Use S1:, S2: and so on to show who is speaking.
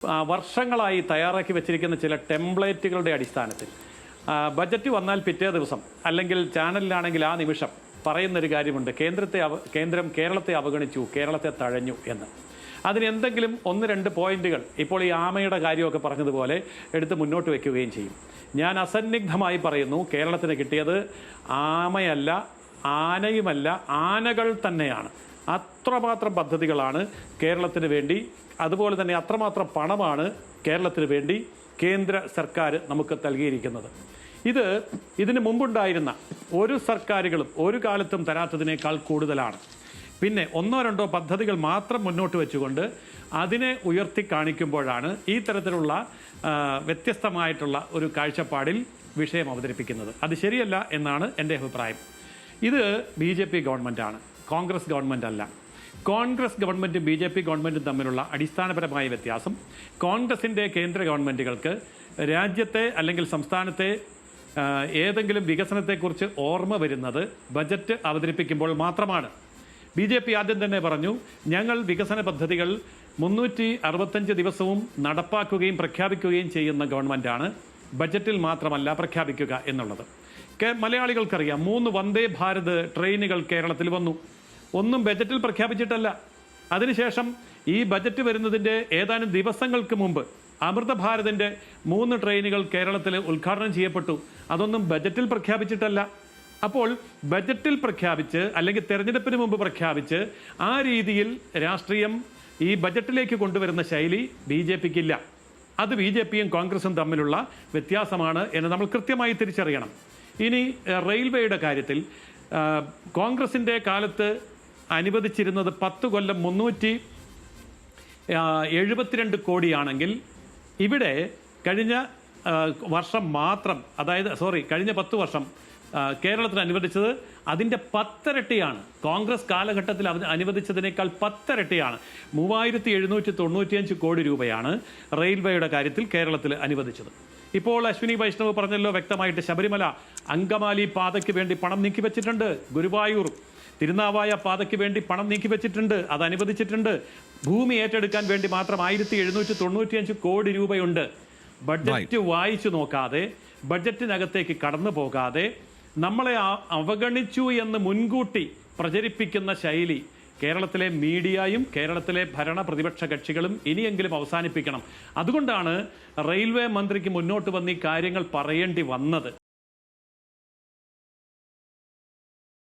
S1: വർഷങ്ങളായി തയ്യാറാക്കി വെച്ചിരിക്കുന്ന ചില ടെംപ്ലേറ്റുകളുടെ അടിസ്ഥാനത്തിൽ ബജറ്റ് വന്നാൽ പിറ്റേ ദിവസം അല്ലെങ്കിൽ ചാനലിലാണെങ്കിൽ ആ നിമിഷം പറയുന്നൊരു കാര്യമുണ്ട്. കേന്ദ്രം കേരളത്തെ അവഗണിച്ചു, കേരളത്തെ തഴഞ്ഞു എന്ന്. അതിന് എന്തെങ്കിലും 1-2 പോയിന്റുകൾ ഇപ്പോൾ ഈ ആമയുടെ കാര്യമൊക്കെ പറഞ്ഞതുപോലെ എടുത്ത് മുന്നോട്ട് വയ്ക്കുകയും ചെയ്യും. ഞാൻ അസന്നിഗ്ധമായി പറയുന്നു, കേരളത്തിന് കിട്ടിയത് ആമയല്ല, ആനയുമല്ല, ആനകൾ തന്നെയാണ്. അത്രമാത്രം പദ്ധതികളാണ് കേരളത്തിന് വേണ്ടി, അതുപോലെ തന്നെ അത്രമാത്രം പണമാണ് കേരളത്തിന് വേണ്ടി കേന്ദ്ര സർക്കാർ നമുക്ക് നൽകിയിരിക്കുന്നത്. ഇതിന് മുമ്പുണ്ടായിരുന്ന ഒരു സർക്കാരുകളും ഒരു കാലത്തും തരാത്തതിനേക്കാൾ കൂടുതലാണ്. പിന്നെ 1-2 പദ്ധതികൾ മാത്രം മുന്നോട്ട് വെച്ചുകൊണ്ട് അതിനെ ഉയർത്തി കാണിക്കുമ്പോഴാണ് ഈ തരത്തിലുള്ള വ്യത്യസ്തമായിട്ടുള്ള ഒരു കാഴ്ചപ്പാടിൽ വിഷയം അവതരിപ്പിക്കുന്നത്. അത് ശരിയല്ല എന്നാണ് എൻ്റെ അഭിപ്രായം. ഇത് BJP ഗവൺമെൻറ്റാണ്, കോൺഗ്രസ് ഗവൺമെൻറ് അല്ല. കോൺഗ്രസ് ഗവൺമെൻറ്റും BJP ഗവൺമെൻറ്റും തമ്മിലുള്ള അടിസ്ഥാനപരമായ വ്യത്യാസം, കോൺഗ്രസിൻ്റെ കേന്ദ്ര ഗവൺമെൻറ്റുകൾക്ക് രാജ്യത്തെ അല്ലെങ്കിൽ സംസ്ഥാനത്തെ ഏതെങ്കിലും വികസനത്തെക്കുറിച്ച് ഓർമ്മ വരുന്നത് ബജറ്റ് അവതരിപ്പിക്കുമ്പോൾ മാത്രമാണ്. BJP ആദ്യം തന്നെ പറഞ്ഞു, ഞങ്ങൾ വികസന പദ്ധതികൾ 365 ദിവസവും നടപ്പാക്കുകയും പ്രഖ്യാപിക്കുകയും ചെയ്യുന്ന ഗവൺമെൻറ്റാണ്, ബജറ്റിൽ മാത്രമല്ല പ്രഖ്യാപിക്കുക എന്നുള്ളത്. മലയാളികൾക്കറിയാം, 3 വന്ദേ ഭാരത് ട്രെയിനുകൾ കേരളത്തിൽ വന്നു. ഒന്നും ബജറ്റിൽ പ്രഖ്യാപിച്ചിട്ടല്ല. അതിനുശേഷം ഈ ബജറ്റ് വരുന്നതിൻ്റെ ഏതാനും ദിവസങ്ങൾക്ക് മുമ്പ് അമൃത ഭാരതിൻ്റെ 3 ട്രെയിനുകൾ കേരളത്തിൽ ഉദ്ഘാടനം ചെയ്യപ്പെട്ടു. അതൊന്നും ബജറ്റിൽ പ്രഖ്യാപിച്ചിട്ടല്ല. അപ്പോൾ ബജറ്റിൽ പ്രഖ്യാപിച്ച് അല്ലെങ്കിൽ തെരഞ്ഞെടുപ്പിന് മുമ്പ് പ്രഖ്യാപിച്ച് ആ രീതിയിൽ രാഷ്ട്രീയം ഈ ബജറ്റിലേക്ക് കൊണ്ടുവരുന്ന ശൈലി BJPക്കില്ല. അത് BJPയും കോൺഗ്രസും തമ്മിലുള്ള വ്യത്യാസമാണ് എന്ന് നമ്മൾ കൃത്യമായി തിരിച്ചറിയണം. ഇനി റെയിൽവേയുടെ കാര്യത്തിൽ കോൺഗ്രസിൻ്റെ കാലത്ത് അനുവദിച്ചിരുന്നത് 10 കൊല്ലം 372 കോടിയാണെങ്കിൽ ഇവിടെ കഴിഞ്ഞ വർഷം മാത്രം, കഴിഞ്ഞ 10 വർഷം കേരളത്തിന് അനുവദിച്ചത് അതിൻ്റെ 10 ഇരട്ടിയാണ്. കോൺഗ്രസ് കാലഘട്ടത്തിൽ അനുവദിച്ചതിനേക്കാൾ 10 ഇരട്ടിയാണ്. 3795 കോടി രൂപയാണ് റെയിൽവേയുടെ കാര്യത്തിൽ കേരളത്തിൽ അനുവദിച്ചത്. ഇപ്പോൾ അശ്വിനി വൈഷ്ണവ് പറഞ്ഞല്ലോ വ്യക്തമായിട്ട്, ശബരിമല അങ്കമാലി പാതയ്ക്ക് വേണ്ടി പണം നീക്കിവെച്ചിട്ടുണ്ട്, ഗുരുവായൂർ തിരുനാവായ പാതയ്ക്ക് വേണ്ടി പണം നീക്കിവെച്ചിട്ടുണ്ട്, അത് അനുവദിച്ചിട്ടുണ്ട്. ഭൂമി ഏറ്റെടുക്കാൻ വേണ്ടി മാത്രം 1795 കോടി രൂപയുണ്ട്. ബഡ്ജറ്റ് വായിച്ചു നോക്കാതെ, ബഡ്ജറ്റിനകത്തേക്ക് കടന്നു പോകാതെ നമ്മളെ അവഗണിച്ചു എന്ന് മുൻകൂട്ടി പ്രചരിപ്പിക്കുന്ന ശൈലി കേരളത്തിലെ മീഡിയയും കേരളത്തിലെ ഭരണ പ്രതിപക്ഷ കക്ഷികളും ഇനിയെങ്കിലും അവസാനിപ്പിക്കണം. അതുകൊണ്ടാണ് റെയിൽവേ മന്ത്രിക്ക് മുന്നോട്ട് വന്ന് ഈ കാര്യങ്ങൾ പറയേണ്ടി വന്നത്.